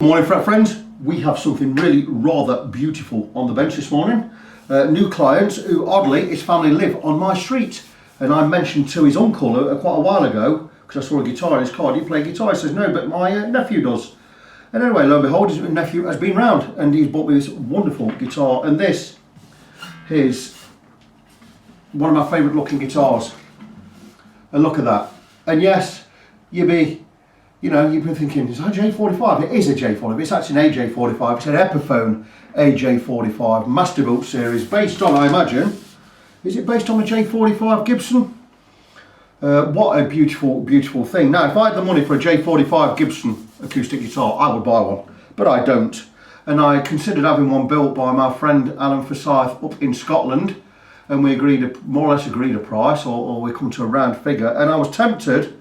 Morning friends, we have something really rather beautiful on the bench this morning. New client who oddly his family live on my street, and I mentioned to his uncle quite a while ago because I saw a guitar in his car. Do you play guitar? He says no, but my nephew does. And anyway, lo and behold, his nephew has been round and he's bought me this wonderful guitar, and this is one of my favourite looking guitars. And look at that. And yes, you've been thinking, is that a J45? It is a J45. It's actually an AJ45. It's an Epiphone AJ45 Master Built series based on, I imagine, is it based on the J45 Gibson? What a beautiful, beautiful thing. Now, if I had the money for a J45 Gibson acoustic guitar, I would buy one, but I don't. And I considered having one built by my friend Alan Forsyth up in Scotland, and we more or less agreed a price, or we come to a round figure, and I was tempted,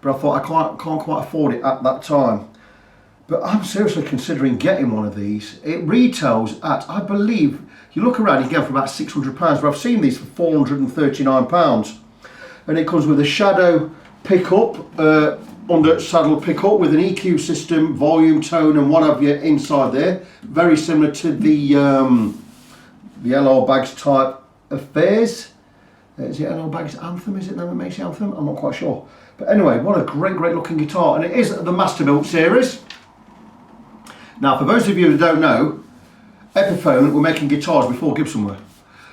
but I thought I can't quite afford it at that time. But I'm seriously considering getting one of these. It retails at, I believe, you look around, you get them for about £600, but I've seen these for £439. And it comes with a shadow pickup, under saddle pickup with an EQ system, volume, tone and what have you inside there. Very similar to the LR Bags type affairs. Is it LR Bags Anthem? Is it that makes the Anthem? I'm not quite sure. But anyway, what a great looking guitar. And it is the Master Built series. Now, for those of you who don't know, Epiphone were making guitars before Gibson were.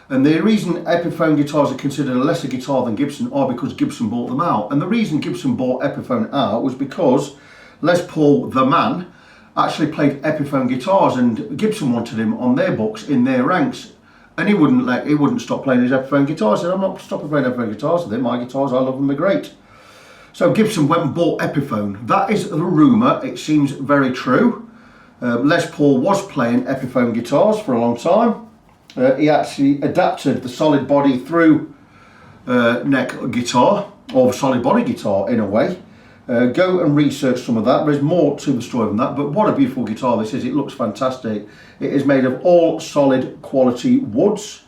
And the reason Epiphone guitars are considered a lesser guitar than Gibson are because Gibson bought them out. And the reason Gibson bought Epiphone out was because Les Paul, the man, actually played Epiphone guitars, and Gibson wanted him on their books, in their ranks. And he wouldn't stop playing his Epiphone guitars. He said, I'm not stopping playing Epiphone guitars. They're my guitars, I love them, they're great. So Gibson went and bought Epiphone. That is the rumour, it seems very true. Les Paul was playing Epiphone guitars for a long time. He actually adapted the solid body through neck guitar, or solid body guitar in a way. Go and research some of that. There's more to the story than that, but what a beautiful guitar this is. It looks fantastic. It is made of all solid quality woods.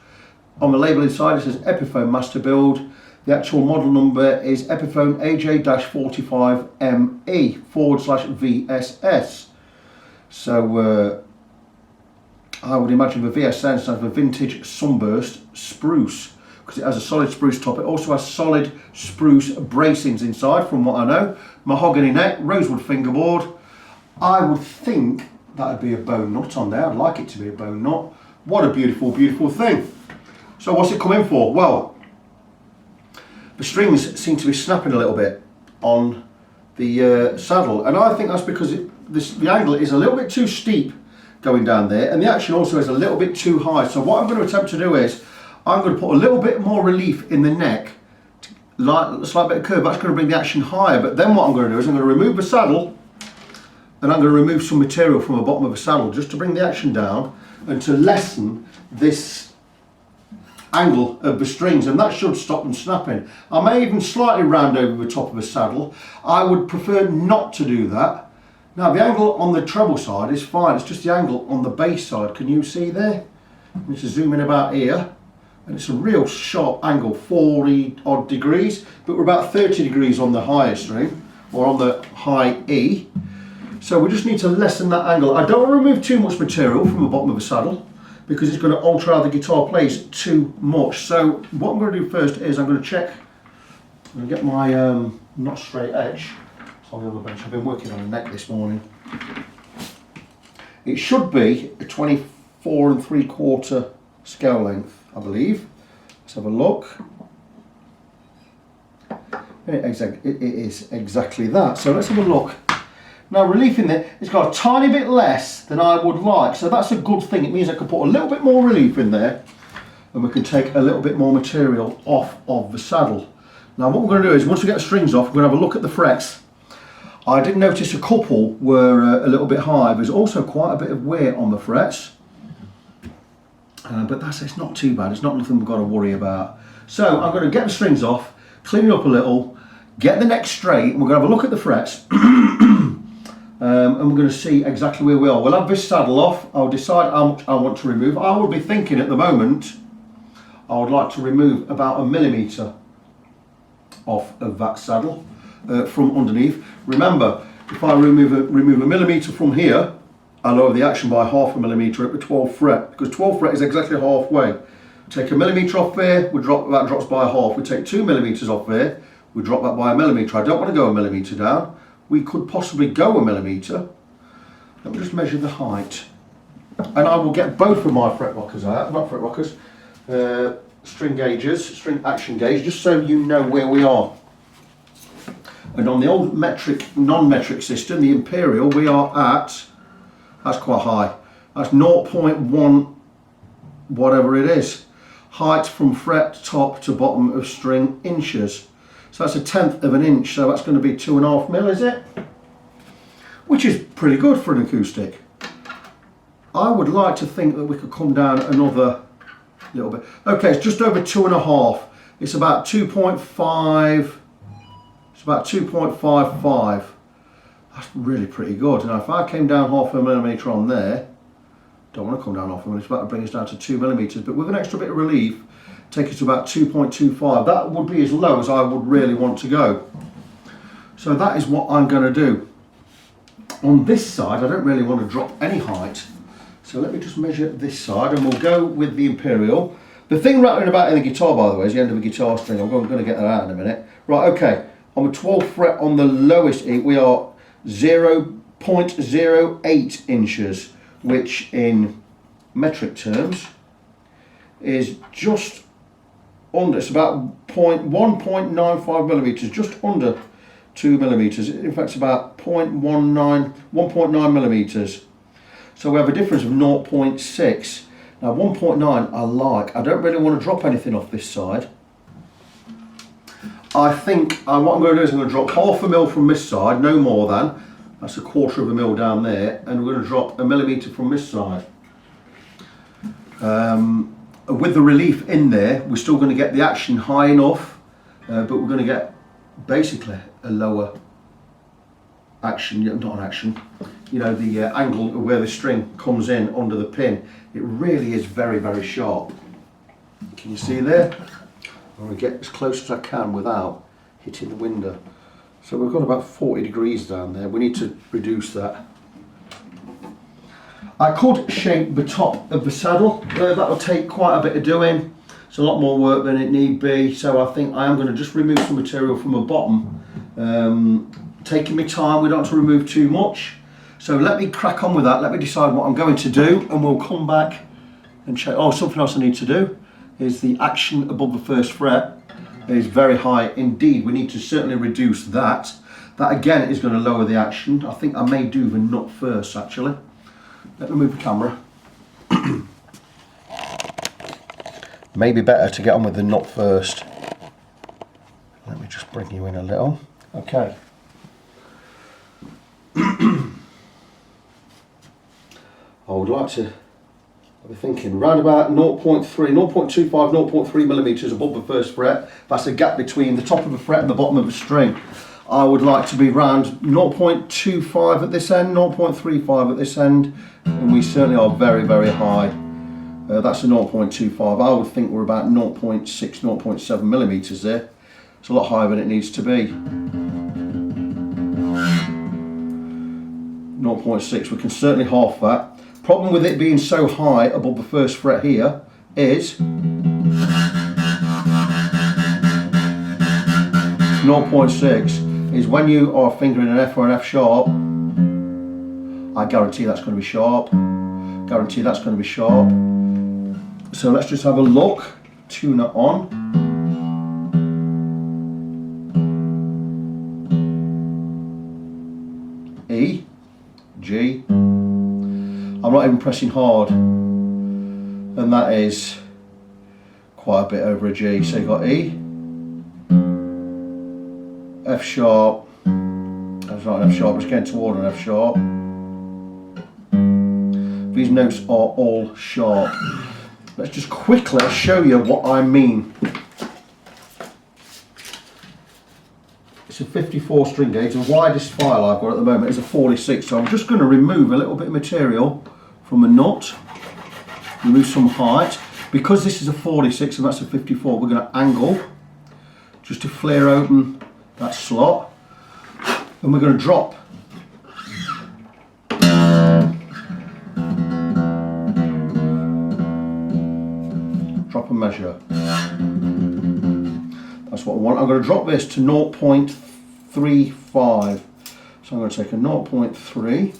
On the label inside it says Epiphone Master Build. The actual model number is Epiphone AJ-45ME/VSS. So I would imagine the VSS stands for Vintage Sunburst Spruce, because it has a solid spruce top. It also has solid spruce bracings inside, from what I know. Mahogany neck, rosewood fingerboard. I would think that would be a bone nut on there. I'd like it to be a bone nut. What a beautiful, beautiful thing. So what's it come in for? Well, the strings seem to be snapping a little bit on the saddle, and I think that's because the angle is a little bit too steep going down there, and the action also is a little bit too high. So what I'm going to attempt to do is I'm going to put a little bit more relief in the neck, like a slight bit of curve. That's going to bring the action higher. But then what I'm going to do is I'm going to remove the saddle, and I'm going to remove some material from the bottom of the saddle just to bring the action down and to lessen this angle of the strings, and that should stop them snapping. I may even slightly round over the top of the saddle. I would prefer not to do that. Now the angle on the treble side is fine, it's just the angle on the bass side. Can you see there? I'm just zoom in about here, and it's a real sharp angle, 40 odd degrees, but we're about 30 degrees on the higher string, or on the high E. So we just need to lessen that angle. I don't want to remove too much material from the bottom of the saddle, because it's going to alter how the guitar plays too much. So what I'm going to do first is I'm going to check, I'm going to get my not straight edge. It's on the other bench. I've been working on a neck this morning. It should be a 24 3/4 scale length, I believe. Let's have a look. It is exactly that. So let's have a look. Now relief in there, it's got a tiny bit less than I would like, so that's a good thing. It means I can put a little bit more relief in there, and we can take a little bit more material off of the saddle. Now what we're going to do is, once we get the strings off, we're going to have a look at the frets. I did notice a couple were a little bit high. There's also quite a bit of wear on the frets, but it's not too bad. It's not nothing we've got to worry about. So I'm going to get the strings off, clean it up a little, get the neck straight, and we're going to have a look at the frets. And we're going to see exactly where we are. We'll have this saddle off. I'll decide how much I want to remove. I would be thinking at the moment I would like to remove about 1 millimetre off of that saddle from underneath. Remember, if I remove a millimetre from here, I lower the action by ½ millimetre at the 12th fret, because 12th fret is exactly halfway. Take a millimetre off there, that drops by half. We take 2 millimetres off there, we drop that by a millimetre. I don't want to go a millimetre down. We could possibly go a millimetre. Let me just measure the height. And I will get both of my fret rockers out, not fret rockers, string gauges, string action gauge, just so you know where we are. And on the old non-metric system, the Imperial, we are at, that's quite high, that's 0.1 whatever it is. Height from fret top to bottom of string inches. So that's 1/10 of an inch, so that's going to be 2.5 mil, is it? Which is pretty good for an acoustic. I would like to think that we could come down another little bit. Okay, it's just over 2.5. It's about 2.5. It's about 2.55. That's really pretty good. Now, if I came down ½ millimetre on there, don't want to come down ½ millimetre, it's about to bring us down to 2 millimetres, but with an extra bit of relief, take us to about 2.25. That would be as low as I would really want to go. So that is what I'm going to do. On this side, I don't really want to drop any height. So let me just measure this side, and we'll go with the Imperial. The thing rattling about in the guitar, by the way, is the end of a guitar string. I'm going to get that out in a minute. Right, okay. On the 12th fret on the lowest E, we are 0.08 inches, which in metric terms is just under, it's about 1.95 millimetres, just under 2 millimetres. In fact, it's about 1.9 millimetres. So we have a difference of 0.6. Now 1.9 I like. I don't really want to drop anything off this side. I think what I'm going to do is I'm going to drop ½ mil from this side, no more than. That's 1/4 mil down there, and we're going to drop 1 millimetre from this side. With the relief in there, we're still going to get the action high enough, but we're going to get basically a lower action, not an action, you know, the angle of where the string comes in under the pin. It really is very, very sharp. Can you see there? I'm going to get as close as I can without hitting the window. So we've got about 40 degrees down there. We need to reduce that. I could shape the top of the saddle. That will take quite a bit of doing. It's a lot more work than it need be. So I think I am going to just remove some material from the bottom. Taking my time, we don't have to remove too much. So let me crack on with that. Let me decide what I'm going to do, and we'll come back and check. Oh, something else I need to do is the action above the 1st fret is very high indeed. We need to certainly reduce that. That again is going to lower the action. I think I may do the nut first actually. Let me move the camera. Maybe better to get on with the nut first. Let me just bring you in a little. Okay. I would like to, I'll be thinking round about 0.25, 0.3 millimetres above the 1st fret. That's a gap between the top of the fret and the bottom of the string. I would like to be round 0.25 at this end, 0.35 at this end, and we certainly are very, very high. That's a 0.25. I would think we're about 0.6, 0.7 millimetres there. It's a lot higher than it needs to be. 0.6, we can certainly half that. Problem with it being so high above the 1st fret here is 0.6 is when you are fingering an F or an F sharp, I guarantee that's going to be sharp. Guarantee that's going to be sharp. So let's just have a look. Tune it on. E, G. I'm not even pressing hard, and that is quite a bit over a G. So you've got E, F sharp, that's not an F sharp, it's getting toward an F sharp. These notes are all sharp. Let's just quickly show you what I mean. It's a 54 string gauge. The widest file I've got at the moment is a 46, so I'm just going to remove a little bit of material from a nut, remove some height. Because this is a 46 and that's a 54, we're going to angle just to flare open that slot, and we're going to drop and measure. That's what I want. I'm going to drop this to 0.35. So I'm going to take a 0.3.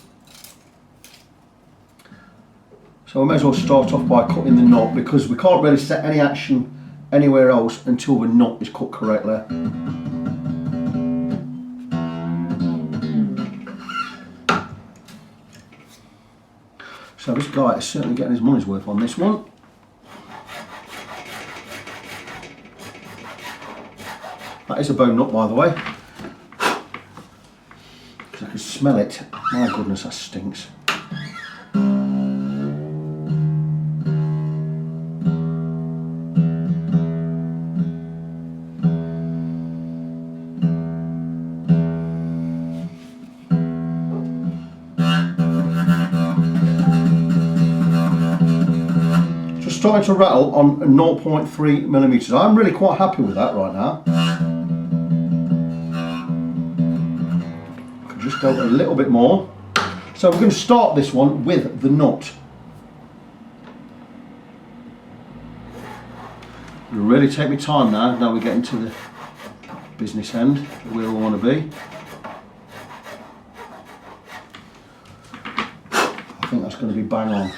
So I may as well start off by cutting the knot, because we can't really set any action anywhere else until the knot is cut correctly. So this guy is certainly getting his money's worth on this one. That is a bone nut, by the way, because I can smell it. My goodness, that stinks. Starting to rattle on 0.3 millimeters. I'm really quite happy with that right now. I can just go a little bit more. So we're going to start this one with the nut. Really take my time now. Now we're getting to the business end where we want to be. I think that's going to be bang on.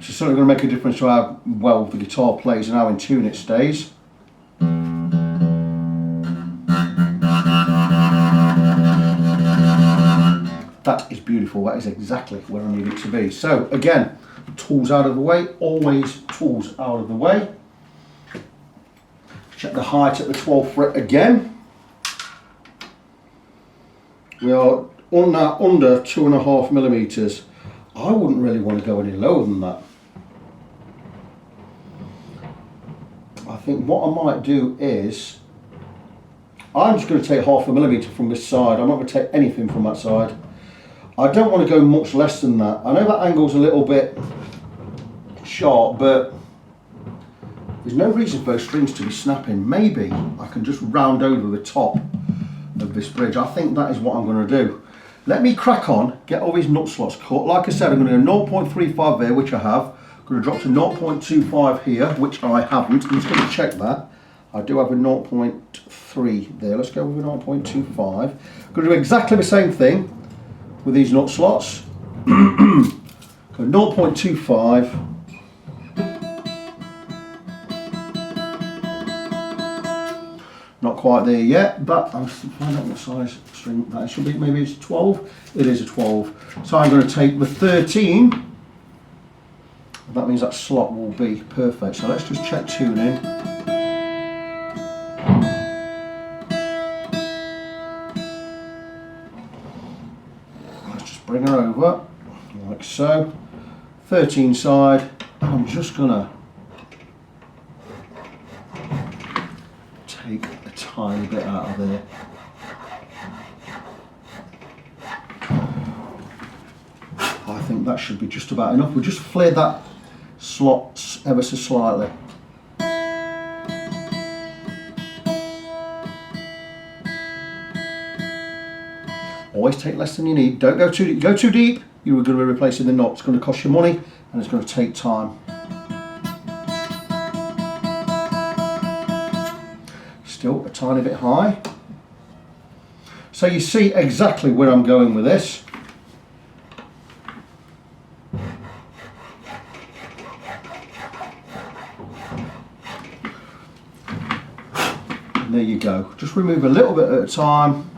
It's certainly going to make a difference to how well the guitar plays and how in tune it stays. That is beautiful. That is exactly where I need it to be. So again, tools out of the way. Always tools out of the way. Check the height at the 12th fret again. We are under 2.5 millimeters. I wouldn't really want to go any lower than that. I think what I might do is, I'm just going to take 0.5 millimeter from this side. I'm not going to take anything from that side. I don't want to go much less than that. I know that angle's a little bit sharp, but there's no reason for those strings to be snapping. Maybe I can just round over the top of this bridge. I think that is what I'm going to do. Let me crack on, get all these nut slots cut. Like I said, I'm going to go 0.35 there, which I have. I'm going to drop to 0.25 here, which I haven't. I'm just going to check that. I do have a 0.3 there. Let's go with a 0.25. I'm going to do exactly the same thing with these nut slots. Go 0.25. Not quite there yet, but I'll find out what size string that should be. Maybe it's 12. It is a 12. So I'm going to take the 13. That means that slot will be perfect. So let's just check tuning. Let's just bring her over like so. 13 side. And I'm just going to take a tiny bit out of there. I think that should be just about enough. We'll just flare that slot ever so slightly. Always take less than you need. Don't go too deep. Go too deep, you are going to be replacing the knot. It's going to cost you money and it's going to take time. Still a tiny bit high. So you see exactly where I'm going with this. And there you go. Just remove a little bit at a time.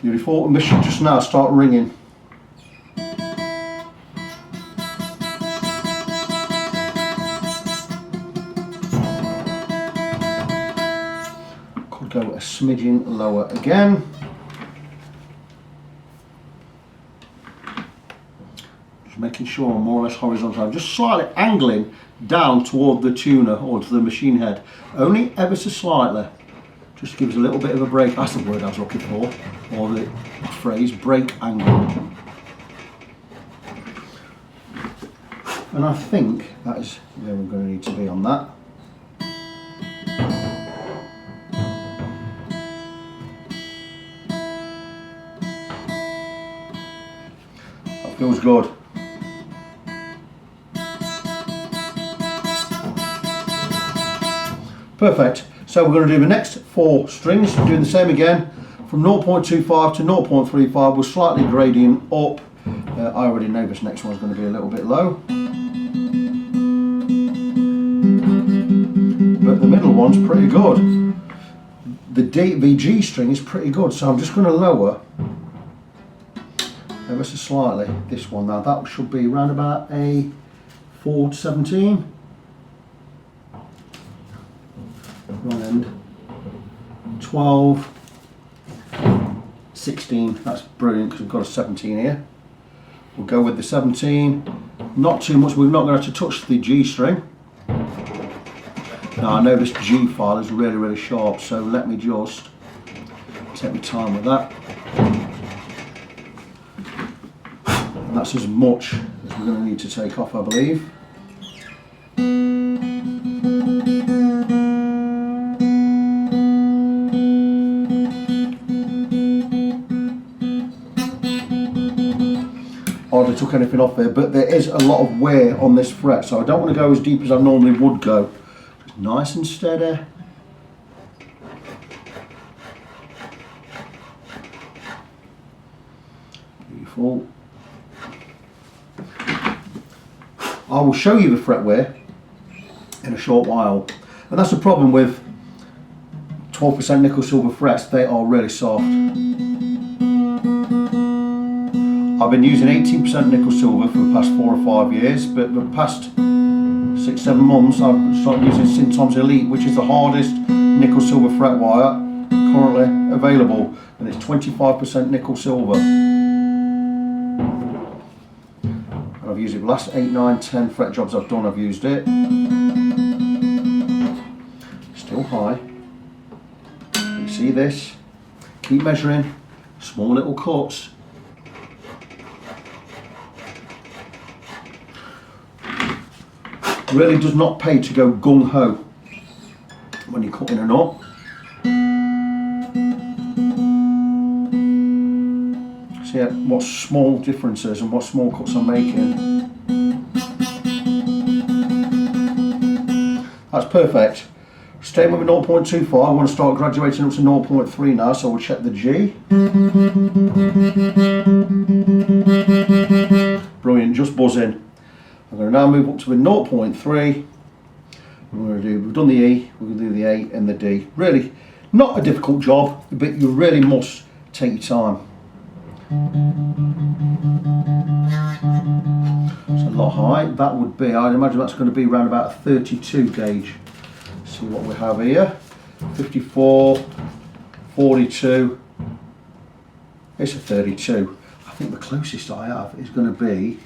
Beautiful, and this should just now start ringing. Could go a smidgen lower again. Just making sure I'm more or less horizontal. I'm just slightly angling down toward the tuner or to the machine head, only ever so slightly. just to give us a little bit of a break. That's the word I was looking for, or the phrase, break angle. And I think that is where we're going to need to be on that. That feels good. Perfect. So we're going to do the next 4 strings, doing the same again, from 0.25 to 0.35, we're slightly gradient up. I already know this next one's going to be a little bit low. But the middle one's pretty good. The G string is pretty good, so I'm just going to lower ever so slightly this one. Now that should be around about a 4/17. One end. 12, 16, that's brilliant because we've got a 17 here. We'll go with the 17, not too much, we're not going to have to touch the G string. Now I know this G file is really sharp, so let me just take my time with that. And that's as much as we're going to need to take off, I believe. Hardly took anything off there, but there is a lot of wear on this fret, so I don't want to go as deep as I normally would go. Just nice and steady. Beautiful. I will show you the fret wear in a short while, and that's the problem with 12% nickel silver frets, they are really soft. I've been using 18% nickel silver for the past 4 or 5 years, but the past 6-7 months I've started using Syntom's Elite, which is the hardest nickel silver fret wire currently available, and it's 25% nickel silver. And I've used it the last 8, 9, 10 fret jobs I've done, I've used it. Still high. You see this? Keep measuring, small little cuts. Really does not pay to go gung-ho when you're cutting a knot. See what small differences and what small cuts I'm making. That's perfect. Staying with a 0.25, I want to start graduating up to 0.3 now, so we'll check the G. Brilliant, just buzzing. I'm going to now move up to a 0.3. We've done the E, we're going to do the A and the D. Really, not a difficult job, but you really must take your time. It's a lot high. That would be, I'd imagine that's going to be around about a 32 gauge. See what we have here. 54, 42. It's a 32. I think the closest I have is going to be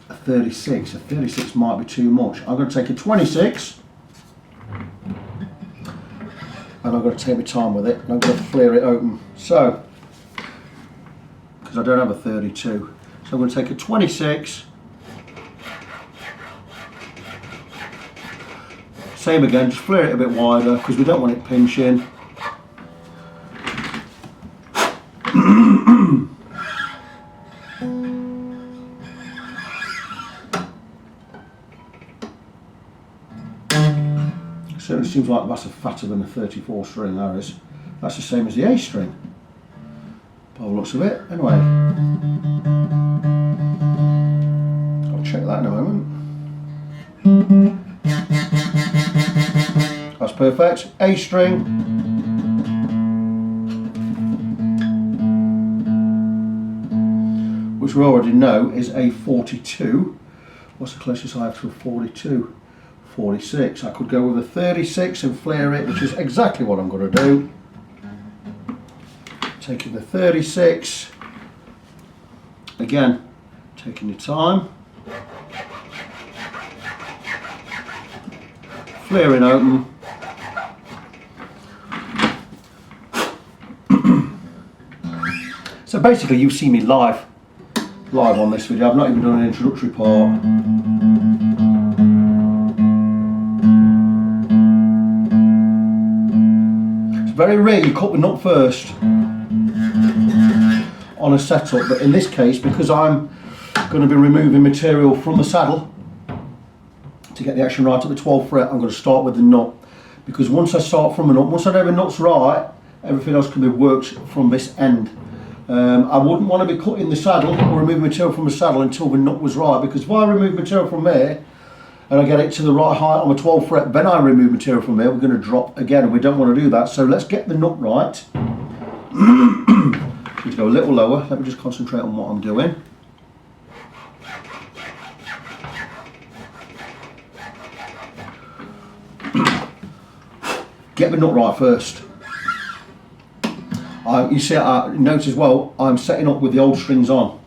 a 36. A 36 might be too much. I'm going to take a 26 and I'm going to take my time with it, and I'm going to flare it open. So, because I don't have a 32, so I'm going to take a 26. Same again, just flare it a bit wider because we don't want it pinching. Certainly seems like that's a fatter than a 34 string, that is. That's the same as the A string, by the looks of it. Anyway, I'll check that in a moment. That's perfect. A string. Which we already know is a 42. What's the closest I have to a 42? 46. I could go with a 36 and flare it, which is exactly what I'm going to do. Taking the 36. Again, taking your time. Flaring open. So basically you've seen me live on this video. I've not even done an introductory part. It's very rare you cut the nut first on a setup, but in this case, because I'm going to be removing material from the saddle to get the action right at the 12th fret, I'm going to start with the nut, because once I start from the nut, once I know the nut's right, everything else can be worked from this end. I wouldn't want to be cutting the saddle or removing material from the saddle until the nut was right, because if I remove material from there and I get it to the right height on the 12th fret, then I remove material from there, we're going to drop again, and we don't want to do that. So let's get the nut right. Need to go a little lower. Let me just concentrate on what I'm doing. Get the nut right first. You see, notice as well, I'm setting up with the old strings on.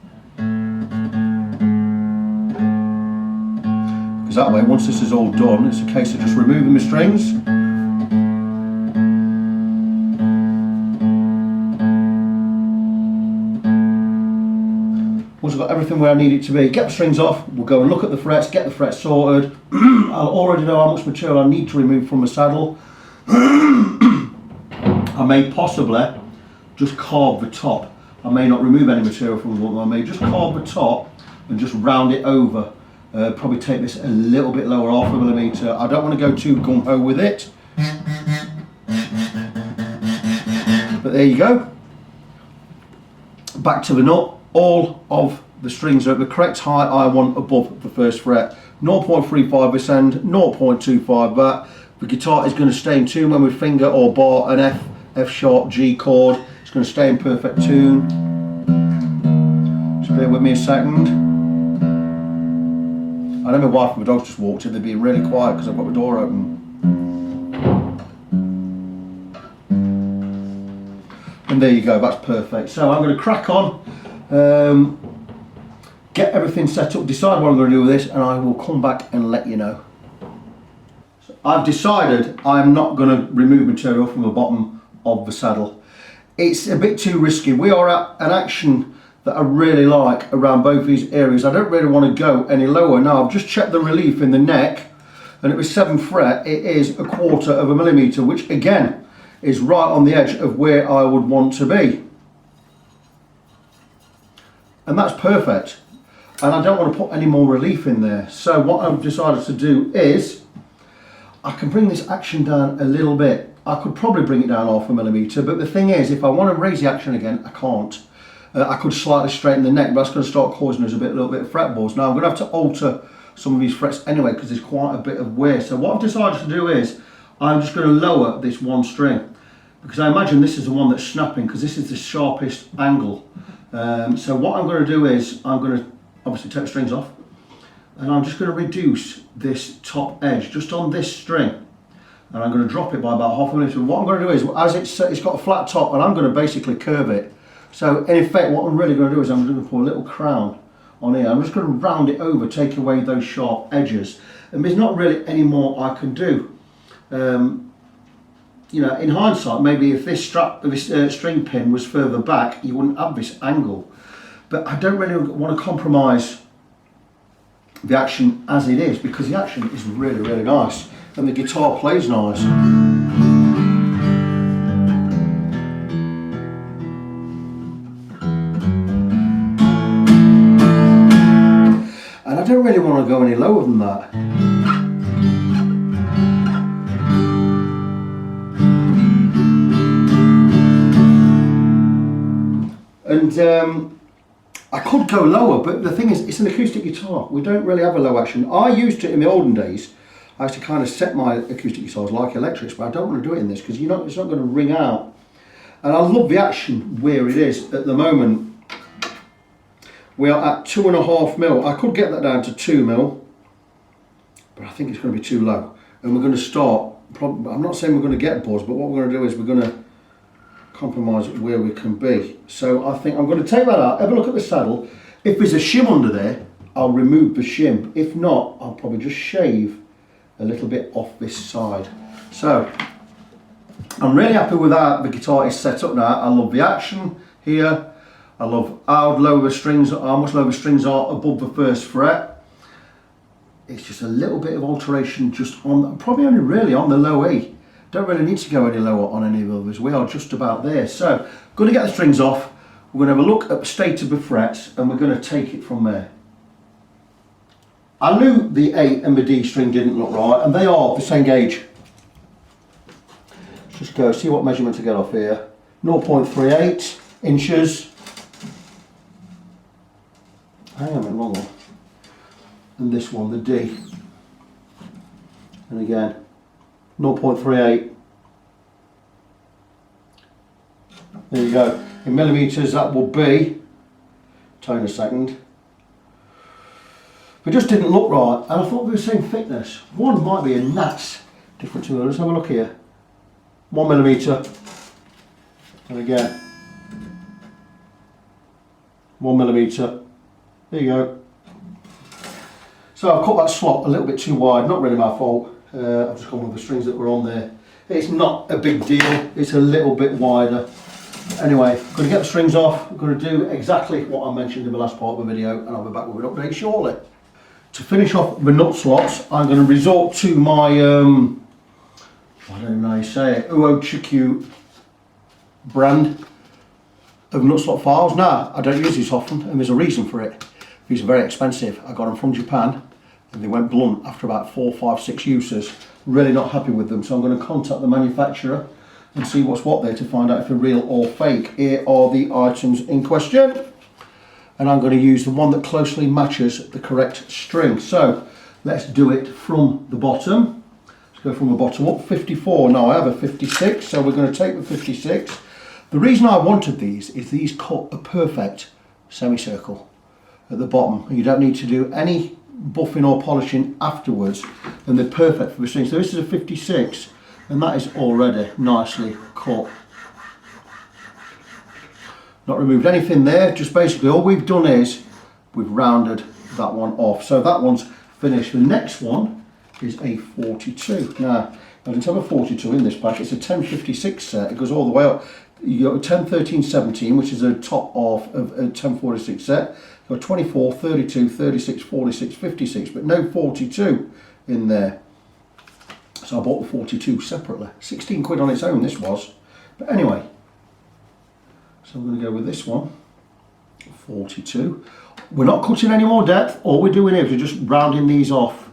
Because that way, once this is all done, it's a case of just removing the strings. Once I've got everything where I need it to be, get the strings off, we'll go and look at the frets, get the frets sorted. I'll already know how much material I need to remove from the saddle. I may possibly just carve the top. I may not remove any material from the bottom, I may just carve the top and just round it over. Probably take this a little bit lower, 0.5 millimetre. I don't want to go too gung-ho with it. But there you go. Back to the nut. All of the strings are at the correct height I want above the first fret. 0.35 this end, 0.25 that. The guitar is going to stay in tune when we finger or bar an F sharp G chord. It's going to stay in perfect tune. Just bear with me a second. I know my wife and my dogs just walked in, they're being really quiet because I've got the door open. And there you go, that's perfect. So I'm going to crack on, get everything set up, decide what I'm going to do with this, and I will come back and let you know. So I've decided I'm not going to remove material from the bottom of the saddle. It's a bit too risky. We are at an action that I really like around both these areas. I don't really want to go any lower. Now I've just checked the relief in the neck, and at the 7th fret it is 1/4 millimetre, which again is right on the edge of where I would want to be. And that's perfect. And I don't want to put any more relief in there. So what I've decided to do is, I can bring this action down a little bit. I could probably bring it down 0.5 millimetre, but the thing is, if I want to raise the action again, I can't. I could slightly straighten the neck, but that's going to start causing us a little bit of fretboards. Now I'm going to have to alter some of these frets anyway, because there's quite a bit of wear. So what I've decided to do is, I'm just going to lower this one string, because I imagine this is the one that's snapping, because this is the sharpest angle. So what I'm going to do is, I'm going to obviously take the strings off, and I'm just going to reduce this top edge just on this string, and I'm going to drop it by about 0.5 millimetre. What I'm going to do is, as it's got a flat top, and I'm going to basically curve it. So in effect, what I'm really going to do is, I'm going to put a little crown on here. I'm just going to round it over, take away those sharp edges, and there's not really any more I can do. You know, in hindsight, maybe if this string pin was further back, you wouldn't have this angle. But I don't really want to compromise the action as it is, because the action is really, really nice, and the guitar plays nice. And I don't really want to go any lower than that. And I could go lower, but the thing is, it's an acoustic guitar. We don't really have a low action. I used to in the olden days. I used to kind of set my acoustic guitars like electrics, but I don't want to do it in this, because it's not going to ring out. And I love the action where it is at the moment. We are at 2.5 mil. I could get that down to 2 mil, but I think it's going to be too low. And we're going to start, I'm not saying we're going to get boards, but what we're going to do is we're going to compromise where we can be. So I think I'm going to take that out, have a look at the saddle. If there's a shim under there, I'll remove the shim. If not, I'll probably just shave a little bit off this side. So I'm really happy with how the guitar is set up now. I love the action here. I love how low the strings, how much lower the strings are above the first fret. It's just a little bit of alteration just on, probably only really on the low E. Don't really need to go any lower on any of the others. We are just about there. So, going to get the strings off. We're going to have a look at the state of the frets and we're going to take it from there. I knew the A and the D string didn't look right, and they are the same gauge. Let's just go see what measurement to get off here. 0.38 inches. Hang on a minute, wrong one. And this one, the D. And again, 0.38. There you go. In millimetres, that will be, tone a second. It just didn't look right, and I thought they were the same thickness. One might be a gnat's different to others. Have a look here. 1 millimetre. And again, 1 millimetre. There you go. So I've cut that slot a little bit too wide, not really my fault. I've just gone with the strings that were on there. It's not a big deal, it's a little bit wider. Anyway, I'm going to get the strings off. I'm going to do exactly what I mentioned in the last part of the video, and I'll be back with an update shortly. To finish off the nut slots, I'm going to resort to my, I don't even know how you say it, UOCHQ brand of nut slot files. Now, I don't use these often, and there's a reason for it. These are very expensive. I got them from Japan, and they went blunt after about 4, 5, 6 uses. Really not happy with them, so I'm going to contact the manufacturer and see what's what there to find out if they're real or fake. Here are the items in question, and I'm going to use the one that closely matches the correct string. So let's do it from the bottom. Let's go from the bottom up. 54. Now I have a 56, so we're going to take the 56. The reason I wanted these is these cut a perfect semicircle at the bottom, and you don't need to do any buffing or polishing afterwards, and they're perfect for the string. So this is a 56, and that is already nicely cut. Not removed anything there, just basically all we've done is we've rounded that one off. So that one's finished. The next one is a 42. Now, I didn't have a 42 in this pack, it's a 1056 set, it goes all the way up. You got a 10, 13, 17, which is the top of a 1046 set. You got 24, 32, 36, 46, 56, but no 42 in there. So I bought the 42 separately. 16 quid on its own, this was. But anyway, so I'm going to go with this one, 42. We're not cutting any more depth. All we're doing is we're just rounding these off.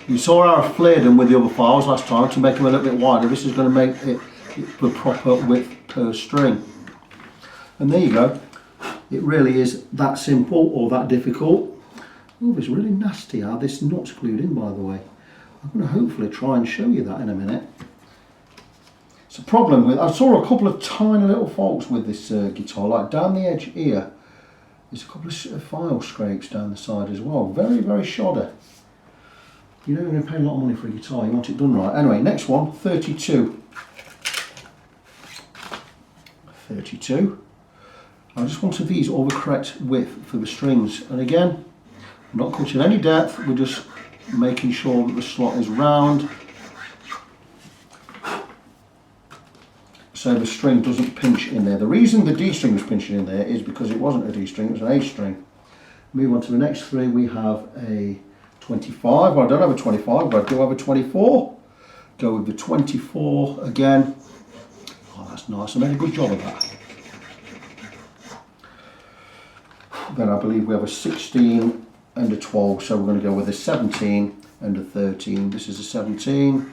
You saw how I flared them with the other files last time to make them a little bit wider. This is going to make it the proper width per string. And there you go. It really is that simple or that difficult. Oh, it's really nasty how this nut's glued in, by the way. I'm going to hopefully try and show you that in a minute. It's a problem with, I saw a couple of tiny little faults with this guitar, like down the edge here. There's a couple of file scrapes down the side as well. Very, very shoddy. You know, you're going to pay a lot of money for a guitar, you want it done right. Anyway, next one, 32. 32. I just wanted these all the correct width for the strings. And again, I'm not cutting any depth, we're just making sure that the slot is round, so the string doesn't pinch in there. The reason the D string was pinching in there is because it wasn't a D string, it was an A string. Move on to the next three. We have a 25. Well, I don't have a 25, but I do have a 24. Go with the 24 again. Oh, that's nice. I made a good job of that. Then I believe we have a 16 and a 12, so we're going to go with a 17 and a 13. This is a 17.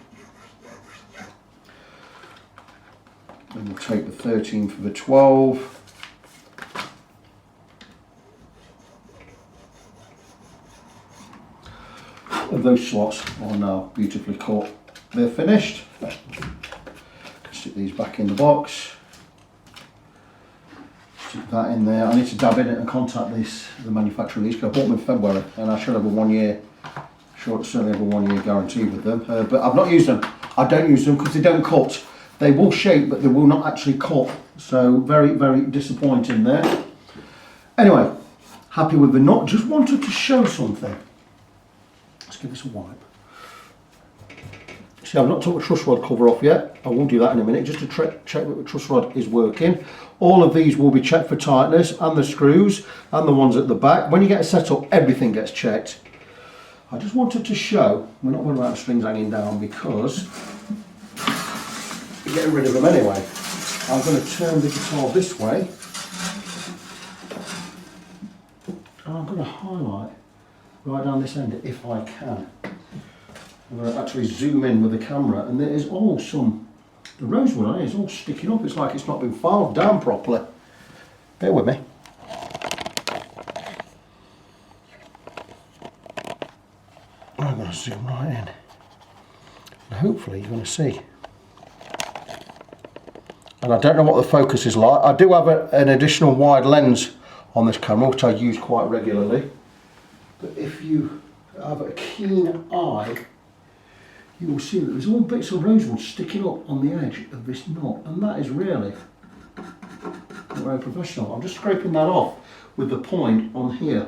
And we'll take the 13 for the 12. And those slots are now beautifully cut. They're finished. Stick these back in the box. Stick that in there. I need to dab in it and contact the manufacturer of these, because I bought them in February and I should have a 1 year, certainly have a 1 year guarantee with them. But I've not used them. I don't use them because they don't cut. They will shape, but they will not actually cut. So very, very disappointing there. Anyway, happy with the nut. Just wanted to show something. Let's give this a wipe. See, I've not took the truss rod cover off yet. I will do that in a minute, just to check that the truss rod is working. All of these will be checked for tightness, and the screws, and the ones at the back. When you get it set up, everything gets checked. I just wanted to show, we're not worried about the strings hanging down because we're getting rid of them anyway. I'm going to turn the guitar this way, and I'm going to highlight right down this end if I can. I'm going to actually zoom in with the camera, and there is all the rosewood on it is all sticking up. It's like it's not been filed down properly. Bear with me. I'm going to zoom right in, and hopefully you're going to see. And I don't know what the focus is like. I do have an additional wide lens on this camera, which I use quite regularly. But if you have a keen eye, you will see that there's all bits of rosewood sticking up on the edge of this nut, and that is really not very professional. I'm just scraping that off with the point on here.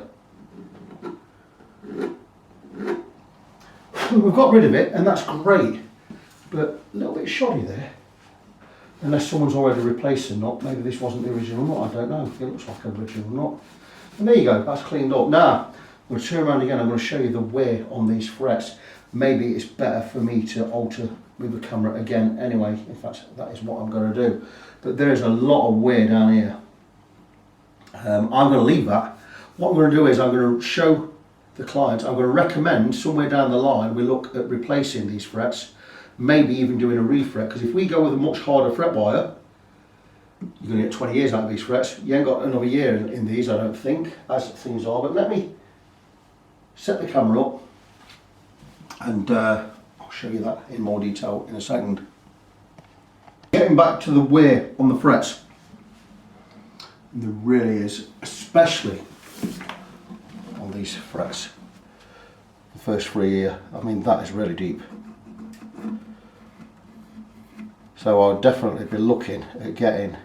We've got rid of it, and that's great, but a little bit shoddy there. Unless someone's already replaced the nut. Maybe this wasn't the original nut, I don't know. It looks like an original nut. And there you go, that's cleaned up. Now, I'm going to turn around again, I'm going to show you the wear on these frets. Maybe it's better for me to alter with the camera again anyway, in fact that is what I'm going to do. But there is a lot of wear down here. I'm going to leave that. What I'm going to do is I'm going to show the client, I'm going to recommend somewhere down the line we look at replacing these frets, maybe even doing a refret, because if we go with a much harder fret wire, you're going to get 20 years out of these frets. You ain't got another year in these, I don't think, as things are. But let me set the camera up, and I'll show you that in more detail in a second. Getting back to the wear on the frets, there really is, especially on these frets, the first 3 here, I mean that is really deep. So I'll definitely be looking at getting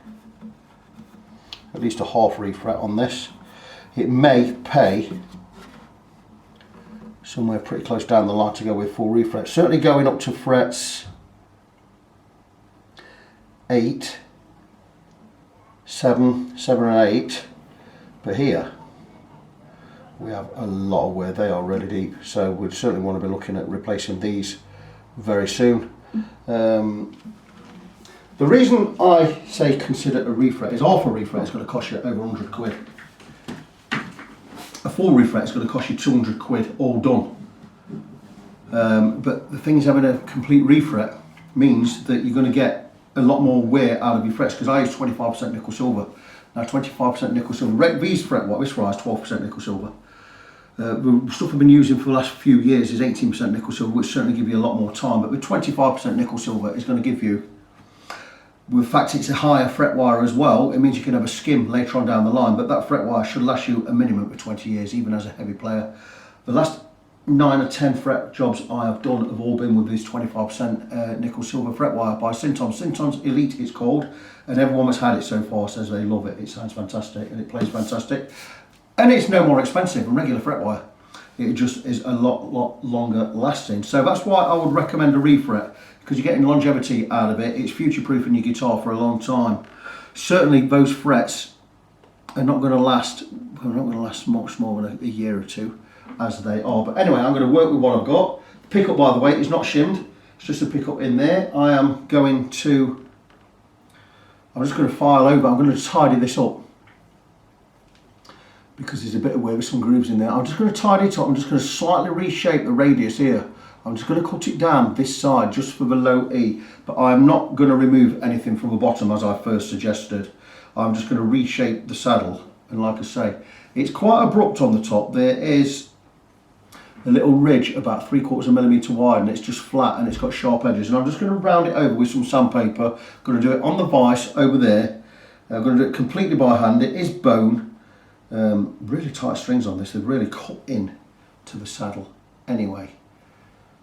at least a half refret on this. It may pay somewhere pretty close down the line to go with full refret. Certainly going up to frets 8, 7, 7 and 8, but here we have a lot of wear. They are really deep, so we'd certainly want to be looking at replacing these very soon. The reason I say consider a refret is half a refret is going to cost you over 100 quid. A full refret is going to cost you 200 quid all done. But the thing is, having a complete refret means that you're going to get a lot more wear out of your frets, because I use 25% nickel silver. Now 25% nickel silver, these fret what this one is 12% nickel silver. The stuff I've been using for the last few years is 18% nickel silver, which certainly give you a lot more time, but with 25% nickel silver is going to give you, with the fact it's a higher fret wire as well, it means you can have a skim later on down the line, but that fret wire should last you a minimum of 20 years, even as a heavy player. The last 9 or 10 fret jobs I have done have all been with this 25% nickel silver fret wire by Synton's. Synton's Elite it's called, and everyone that's had it so far says they love it. It sounds fantastic and it plays fantastic. And it's no more expensive than regular fret wire. It just is a lot longer lasting. So that's why I would recommend a refret, because you're getting longevity out of it. It's future-proofing your guitar for a long time. Certainly those frets are not going to last, well, not going to last much more than a year or two as they are. But anyway, I'm going to work with what I've got. The pickup, by the way, is not shimmed. It's just a pickup in there. I'm just going to file over. I'm going to tidy this up, because there's a bit of wear with some grooves in there. I'm just going to tidy it up. I'm just going to slightly reshape the radius here. I'm just going to cut it down this side just for the low E, but I'm not going to remove anything from the bottom as I first suggested. I'm just going to reshape the saddle, and like I say, it's quite abrupt on the top. There is a little ridge about 3/4 millimetre wide, and it's just flat and it's got sharp edges, and I'm just going to round it over with some sandpaper. I'm going to do it on the vise over there. I'm going to do it completely by hand. It is bone. Really tight strings on this, they've really cut in to the saddle anyway.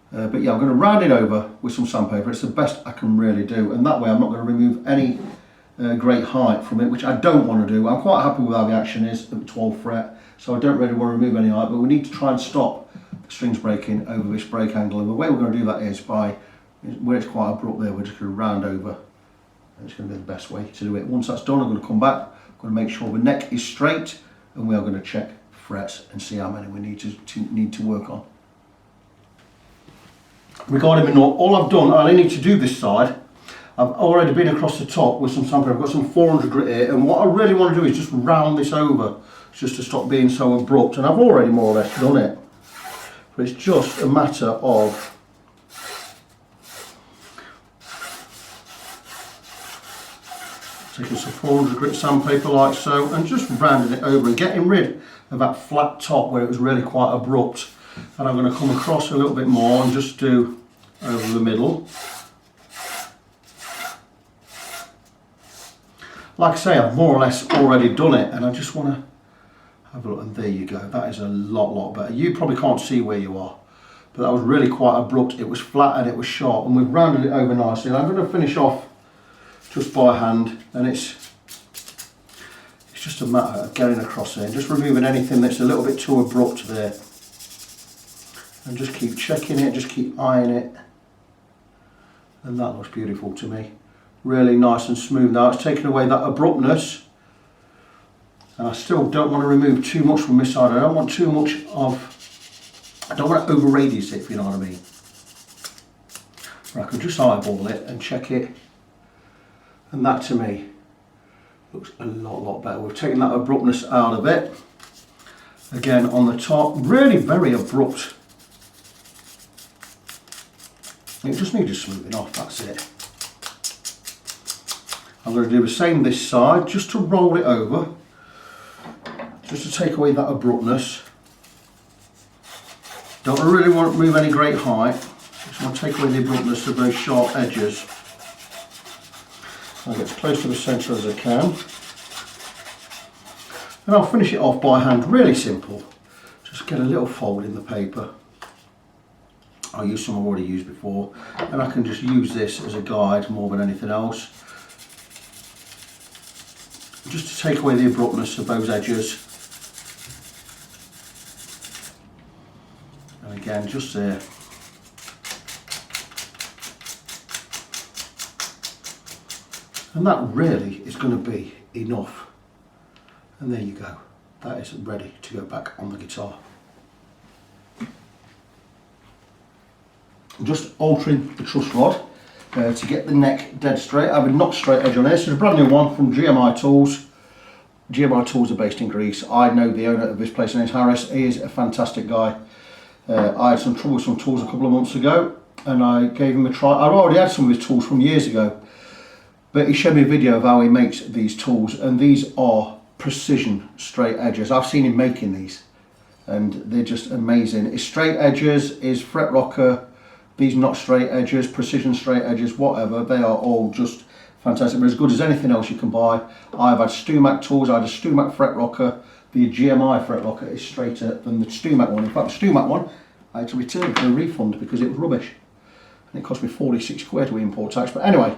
But yeah, I'm going to round it over with some sandpaper. It's the best I can really do, and that way I'm not going to remove any great height from it, which I don't want to do. I'm quite happy with how the action is at the 12th fret, so I don't really want to remove any height, but we need to try and stop the strings breaking over this break angle, and the way we're going to do that is by where it's quite abrupt there, we're just going to round over, and it's going to be the best way to do it. Once that's done, I'm going to come back, I'm going to make sure the neck is straight, and we are going to check frets and see how many we need to work on. Regarding the knot, all I've done, I only need to do this side. I've already been across the top with some sandpaper. I've got some 400 grit here, and what I really want to do is just round this over, just to stop being so abrupt, and I've already more or less done it. But it's just a matter of taking some 400 grit sandpaper like so, and just rounding it over and getting rid of that flat top where it was really quite abrupt. And I'm going to come across a little bit more and just do over the middle. Like I say, I've more or less already done it, and I just want to have a look, and there you go. That is a lot better. You probably can't see where you are, but that was really quite abrupt. It was flat and it was sharp, and we've rounded it over nicely. And I'm going to finish off just by hand, and it's just a matter of getting across there and just removing anything that's a little bit too abrupt there, and just keep checking it, just keep eyeing it, and that looks beautiful to me. Really nice and smooth now. It's taken away that abruptness, and I still don't want to remove too much from this side. I don't want too much of, I don't want to over radius it, if you know what I mean. But I can just eyeball it and check it, and that to me looks a lot better. We've taken that abruptness out of it. Again on the top, really very abrupt. It just needs smoothing off, that's it. I'm going to do the same this side, just to roll it over, just to take away that abruptness. Don't really want to move any great height, just want to take away the abruptness of those sharp edges. I'll get as close to the centre as I can, and I'll finish it off by hand, really simple. Just get a little fold in the paper. I'll use some I've already used before, and I can just use this as a guide more than anything else, just to take away the abruptness of those edges. And again, just there. And that really is going to be enough. And there you go. That is ready to go back on the guitar. I'm just altering the truss rod to get the neck dead straight. I have a not straight edge on this. This is a brand new one from GMI Tools. GMI Tools are based in Greece. I know the owner of this place, his name is Harris. He is a fantastic guy. I had some trouble with some tools a couple of months ago, and I gave him a try. I'd already had some of his tools from years ago, but he showed me a video of how he makes these tools, and these are precision straight edges. I've seen him making these, and they're just amazing. His straight edges, his fret rocker, these not straight edges, precision straight edges, whatever, they are all just fantastic. They're as good as anything else you can buy. I've had Stumac tools. I had a Stumac fret rocker. The GMI fret rocker is straighter than the Stumac one. In fact, the Stumac one I had to return for a refund because it was rubbish, and it cost me 46 quid with import tax. But anyway,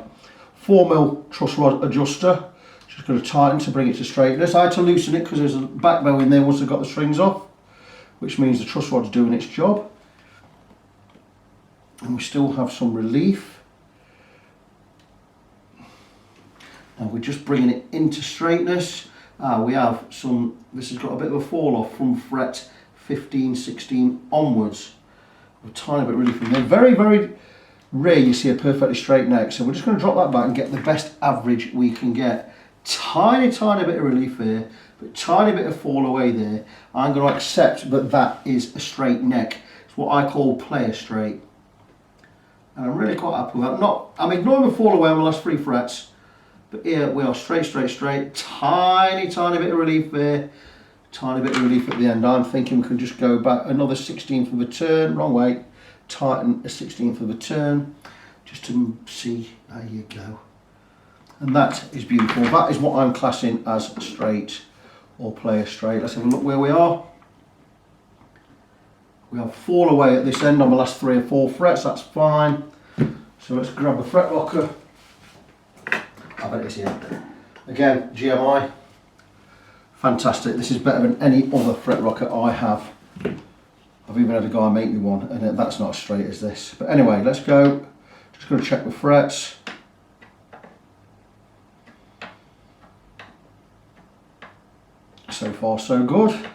4mm truss rod adjuster. Just going to tighten to bring it to straightness. I had to loosen it because there's a back bow in there once I got the strings off, which means the truss rod's doing its job. And we still have some relief. Now we're just bringing it into straightness. We have some, this has got a bit of a fall off from fret 15, 16 onwards. A tiny bit of relief in there. Very, very rare you see a perfectly straight neck. So we're just going to drop that back and get the best average we can get. Tiny bit of relief there, but tiny bit of fall away there. I'm going to accept that that is a straight neck. It's what I call player straight. And I'm really quite happy with that. I'm ignoring the fall away on the last 3 frets, but here we are straight. Tiny bit of relief there, tiny bit of relief at the end. I'm thinking we can just go back another 16th of a turn, wrong way, tighten a 16th of a turn, just to see. There you go. And that is beautiful. That is what I'm classing as straight or player straight. Let's have a look where we are. We have fall away at this end on the last 3 or 4 frets, that's fine. So let's grab the fret rocker. I bet it's here. Again, GMI. Fantastic. This is better than any other fret rocker I have. I've even had a guy make me one, and that's not as straight as this. But anyway, let's go. Just going to check the frets. So far so good.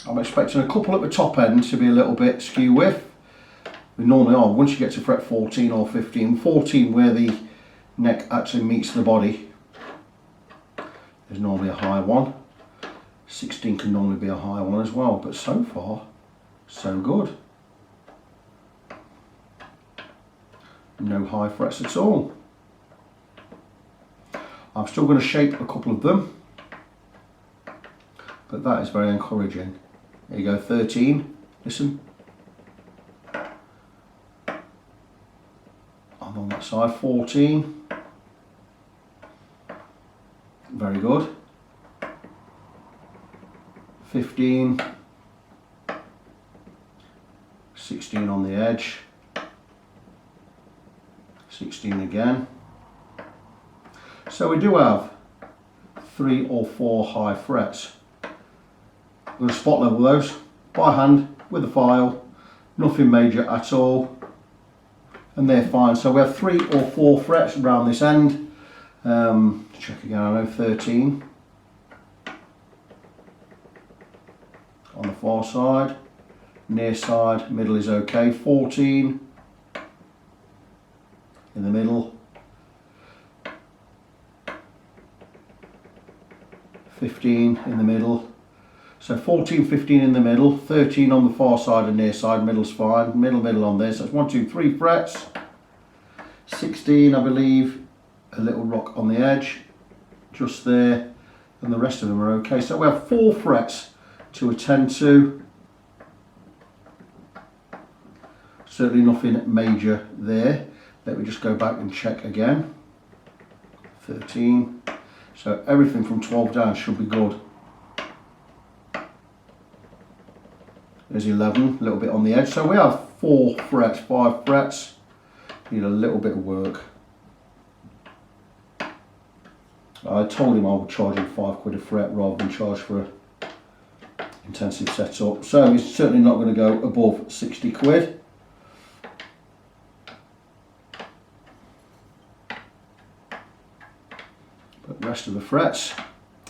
I'm expecting a couple at the top end to be a little bit skew with. We normally are, once you get to fret 14 or 15, 14 where the neck actually meets the body, there's normally a high one. 16 can normally be a high one as well, but so far, so good. No high frets at all. I'm still going to shape a couple of them, but that is very encouraging. There you go, 13, listen. I'm on that side, 14. Very good. 15. 16 on the edge. 16 again. So we do have 3 or 4 high frets. I'm going to spot level those by hand with a file, nothing major at all, and they're fine. So we have 3 or 4 frets around this end. Check again, I know 13 on the far side, near side, middle is okay, 14 in the middle, 15 in the middle. So 14, 15 in the middle, 13 on the far side and near side, middle's fine, middle on this. That's 1, 2, 3 frets. 16 I believe, a little rock on the edge, just there, and the rest of them are okay. So we have 4 frets to attend to. Certainly nothing major there. Let me just go back and check again. 13. So everything from 12 down should be good. There's 11, a little bit on the edge. So we have 4 frets, 5 frets. Need a little bit of work. I told him I would charge him £5 a fret rather than charge for an intensive setup. So he's certainly not going to go above 60 quid. But the rest of the frets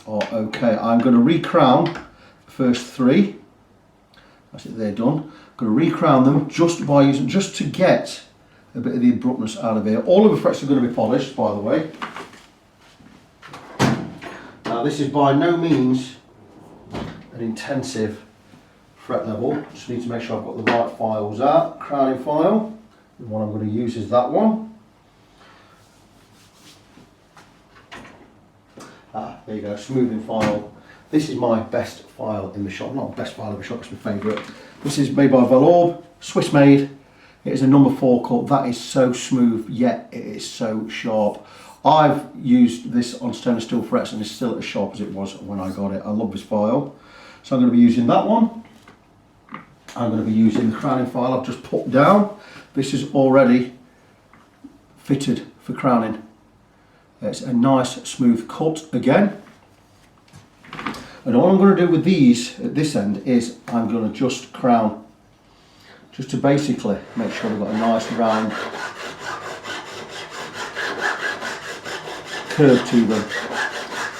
are okay. I'm going to recrown the first 3. That's it, they're done. I'm going to recrown them just to get a bit of the abruptness out of here. All of the frets are going to be polished, by the way. Now this is by no means an intensive fret level. Just need to make sure I've got the right files out. Crowning file. The one I'm going to use is that one. There you go, smoothing file. This is my best file in the shop. Not best file in the shop, it's my favourite. This is made by Valorbe, Swiss made. It is a number 4 cut. That is so smooth, yet it is so sharp. I've used this on stainless steel frets and it's still as sharp as it was when I got it. I love this file. So I'm going to be using that one. I'm going to be using the crowning file I've just put down. This is already fitted for crowning. It's a nice smooth cut again. And all I'm going to do with these at this end is I'm going to just crown, just to basically make sure we've got a nice round curve to them.